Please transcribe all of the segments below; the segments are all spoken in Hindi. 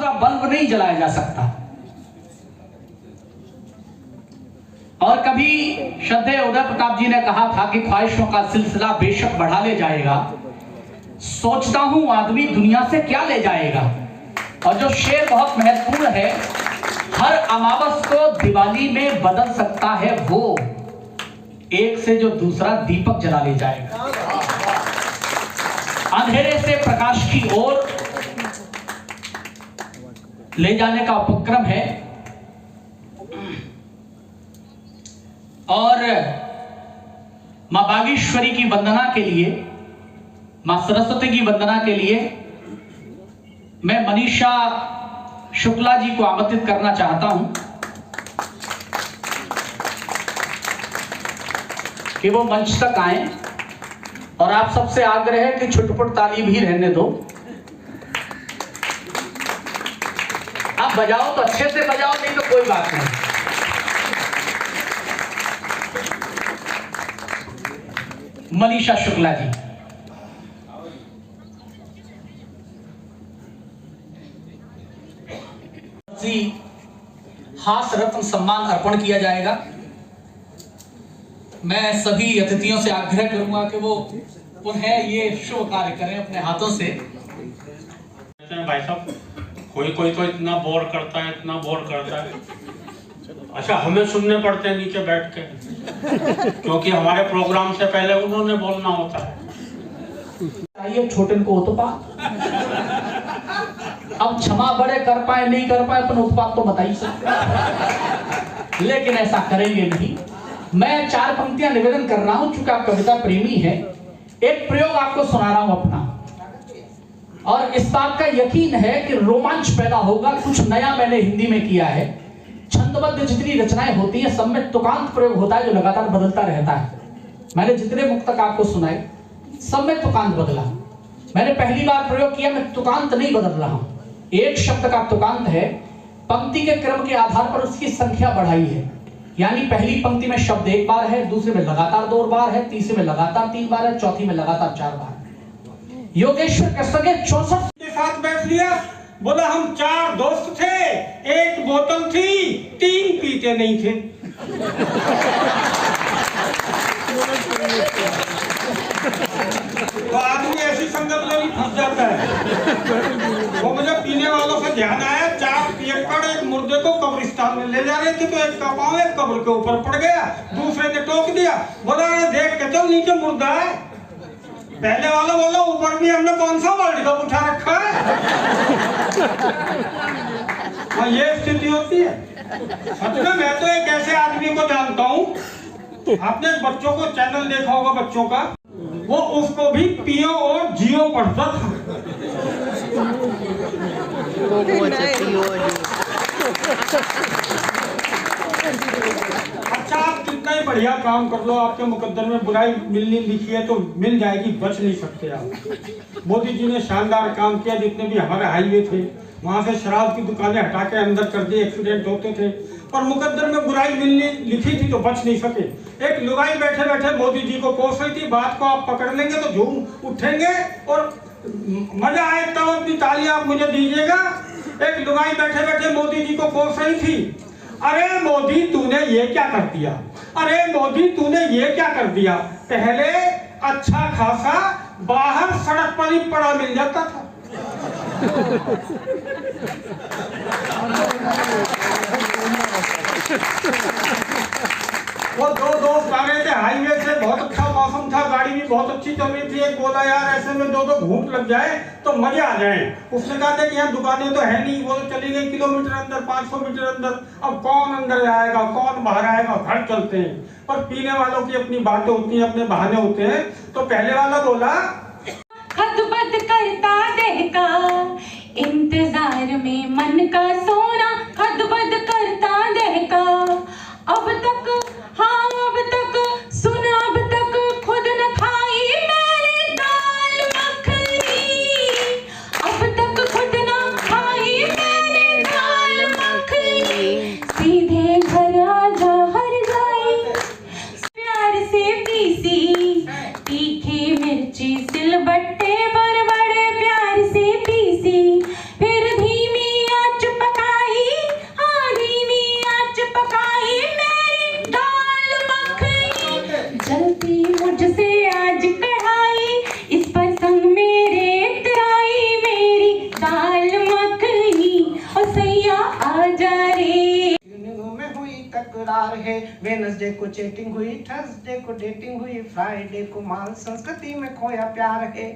बल्ब नहीं जलाया जा सकता। और कभी श्रद्धेय उदय प्रताप जी ने कहा था कि ख्वाहिशों का सिलसिला बेशक बढ़ा ले जाएगा, सोचता हूं आदमी दुनिया से क्या ले जाएगा। और जो शेर बहुत महत्वपूर्ण है, हर अमावस को दिवाली में बदल सकता है वो, एक से जो दूसरा दीपक जला ले जाएगा। अंधेरे से प्रकाश की ओर ले जाने का उपक्रम है। और मां बागेश्वरी की वंदना के लिए, मां सरस्वती की वंदना के लिए मैं मनीषा शुक्ला जी को आमंत्रित करना चाहता हूं कि वो मंच तक आए। और आप सबसे आग्रह है कि छुटपुट ताली भी रहने दो। आप बजाओ तो अच्छे से बजाओ, नहीं तो कोई बात नहीं। मनीषा शुक्ला जी, हास्य रत्न सम्मान अर्पण किया जाएगा। मैं सभी अतिथियों से आग्रह करूंगा कि वो पुनः ये शुभ कार्य करें अपने हाथों से। भाई साहब, कोई तो इतना बोर करता है, इतना बोर करता है। अच्छा, हमें सुनने पड़ते हैं नीचे बैठ के, क्योंकि हमारे प्रोग्राम से पहले उन्होंने बोलना होता है। आइए छोटे को उत्पात, अब क्षमा बड़े कर पाए नहीं कर पाए, अपन उत्पात तो बता ही सकते, लेकिन ऐसा करेंगे नहीं। मैं 4 पंक्तियां निवेदन कर रहा हूं, चूंकि आप कविता प्रेमी हैं। एक प्रयोग आपको सुना रहा हूं अपना, और इस बात का यकीन है कि रोमांच पैदा होगा। कुछ नया मैंने हिंदी में किया है। छंदबद्ध जितनी रचनाएं होती है, सब में तुकांत प्रयोग होता है जो लगातार बदलता रहता है। मैंने जितने मुक्तक आपको सुनाए, सब में तुकांत बदला। मैंने पहली बार प्रयोग किया, मैं तुकांत नहीं बदल रहा हूं। एक शब्द का तुकांत है, पंक्ति के क्रम के आधार पर उसकी संख्या बढ़ाई है। यानी पहली पंक्ति में शब्द 1 बार है, दूसरे में लगातार 2 बार है, तीसरे में लगातार 3 बार है, चौथी में लगातार 4 बार है। योगेश्वर कृष्ण के 64 के साथ बैठ लिया, बोला हम 4 दोस्त थे, 1 बोतल थी, 3 पीते नहीं थे। तो आदमी ऐसी संगत में भी फंस जाता है। वो मुझे पीने वालों से ध्यान आया, 4 पियक्कड़ एक मुर्दे को कब्रिस्तान में ले जा रहे थे, तो एक का पांव एक कब्र के ऊपर पड़ गया, दूसरे ने टोक दिया, बोला देख के चल नीचे मुर्दा है। पहले वाला बोला ऊपर भी हमने कौन सा वर्ल्ड कप उठा रखा है। हाँ, ये स्थिति होती है। सच में मैं तो एक ऐसे आदमी को जानता हूँ, आपने बच्चों को चैनल देखा होगा बच्चों का, वो उसको भी पियो और जियो पढ़ता था। अच्छा, आप कितना ही बढ़िया काम कर लो, आपके मुकद्दर में बुराई मिलनी लिखी है तो मिल जाएगी, बच नहीं सकते आप। मोदी जी ने शानदार काम किया। जितने भी हमारे हाईवे थे, वहां से शराब की दुकानें हटा के अंदर कर दी, एक्सीडेंट होते थे, और मुकद्दर में बुराई मिलनी लिखी थी तो बच नहीं सके। एक लुगाई बैठे बैठे मोदी जी को कोस रही थी, बात को आप पकड़ लेंगे तो झूम उठेंगे और मजा आए तब अपनी तालियां आप मुझे दीजिएगा। एक लुगाई बैठे बैठे मोदी जी को कोस रही थी, अरे मोदी तूने ये क्या कर दिया, अरे मोदी तूने ये क्या कर दिया। पहले अच्छा खासा बाहर सड़क पर ही पड़ा मिल जाता था। वो 2 दोस्त आ रहे थे हाईवे से, बहुत अच्छा मौसम था, गाड़ी भी बहुत अच्छी चल रही थी। एक बोला यार ऐसे में 2 घूंट लग जाए तो मजे आ जाए। उसने कहा था कि यहाँ दुकानें तो है नहीं, वो तो चली गई किलोमीटर अंदर, 500 मीटर अंदर। अब कौन अंदर आएगा, कौन बाहर आएगा, घर चलते हैं। पर पीने वालों की अपनी बातें होती हैं, अपने बहाने होते हैं। तो पहले वाला बोला, खतबत करता दहका इंतजार में मन का सोना, खतबत करता दहका। अब तक हाँ अब तक सुन, अब तक खुद न खाई मैंने दाल मखनी, अब तक खुद न खाई मैंने दाल मखनी। सीधे घर आजा हर जाए, प्यार से पीसी तीखी मिर्ची सिलबट्टे पर बड़े प्यार से पीसी, फिर धीमी चलती मुझसे आज कढ़ाई, इस पर संग मेरे तराई, मेरी दाल मखनी और सैया आ जा रे। में हुई तकरार है, वेनसडे को चैटिंग हुई, थर्सडे को डेटिंग हुई, फ्राइडे को माल संस्कृति में खोया प्यार है।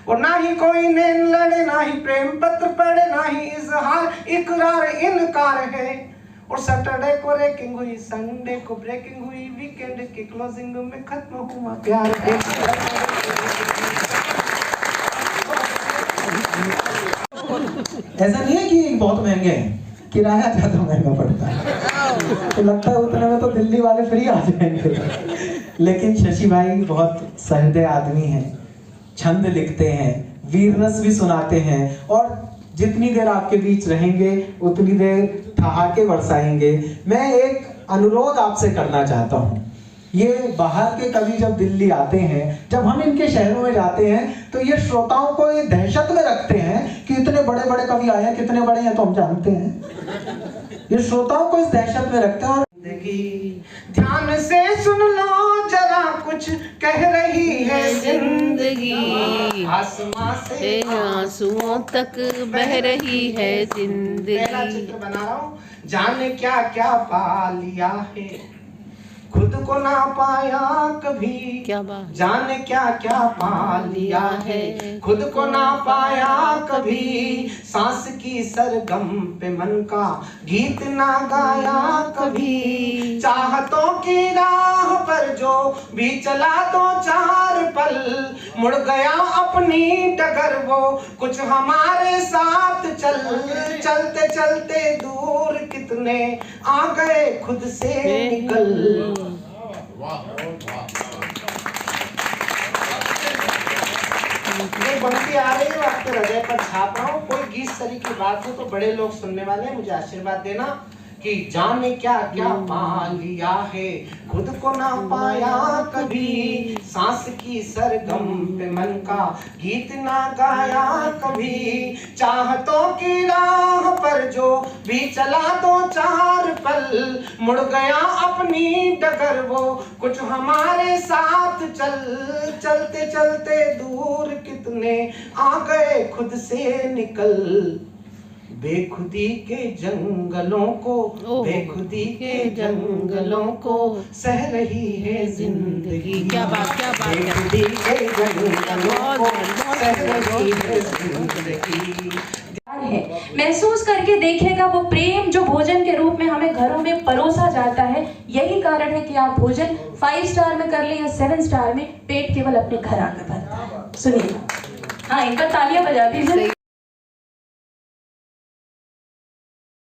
और ना ही कोई नैन लड़े, ना ही प्रेम पत्र पढ़े, ना ही इजहार इकरार इनकार है। और सैटरडे को रेकिंग हुई, संडे को ब्रेकिंग हुई, वीकेंड की क्लोजिंग में खत्म हुआ प्यार है। ऐसा नहीं है कि बहुत महंगे हैं, किराया ज्यादा महंगा पड़ता है, तो लगता है उतने में तो दिल्ली वाले फ्री आ जाएंगे। लेकिन शशि भाई बहुत सहृदय आदमी हैं, छंद लिखते हैं, वीर रस भी सुनाते हैं, और जितनी देर आपके बीच रहेंगे उतनी देर ठहाके बरसाएंगे। मैं एक अनुरोध आपसे करना चाहता हूँ, ये बाहर के कवि जब दिल्ली आते हैं, जब हम इनके शहरों में जाते हैं, तो ये श्रोताओं को ये दहशत में रखते हैं कि इतने बड़े बड़े कवि आए हैं, कितने बड़े हैं तो हम जानते हैं। ये श्रोताओं को इस दहशत में रखते हैं। और ध्यान से सुन लो जरा, कुछ कह रही है जिंदगी, आसमां से आंसुओं तक बह रही है जिंदगी। पहला चित्र बना रहा हूँ, जाने क्या क्या पा लिया है, खुद को ना पाया कभी। क्या बात। जाने क्या क्या पा लिया है, खुद को ना पाया कभी। सांस की सरगम पे मन का गीत ना गाया कभी। चाहतों की राह पर जो भी चला दो चार पल, मुड़ गया अपनी डगर वो कुछ हमारे साथ चल। चलते चलते दूर कितने आ गए खुद से निकल। ये पंक्ति आ रही है, आपके हृदय पर छाप रहा हूँ। कोई गीत सरी की बात हो तो बड़े लोग सुनने वाले हैं, मुझे आशीर्वाद देना कि जाने क्या क्या पा लिया है, खुद को ना पाया कभी। सांस की सरगम पे मन का गीत ना गाया कभी। चाहतों की राह पर जो भी चला दो चार पल, मुड़ गया अपनी डगर वो कुछ हमारे साथ चल। चलते चलते दूर कितने आ गए खुद से निकल। बेखुदी के जंगलों को, बेखुदी के जंगलों को सह रही है जिंदगी। क्या बात, क्या बात। बेखुदी के जंगलों को सह रही है जिंदगी। है महसूस करके देखिएगा, वो प्रेम जो भोजन के रूप में हमें घरों में परोसा जाता है। यही कारण है कि आप भोजन 5 स्टार में कर लें या 7 स्टार में, पेट केवल अपने घर आकर भरता है। सुनिएगा, हाँ, इनका तालियां बजा दीजिए।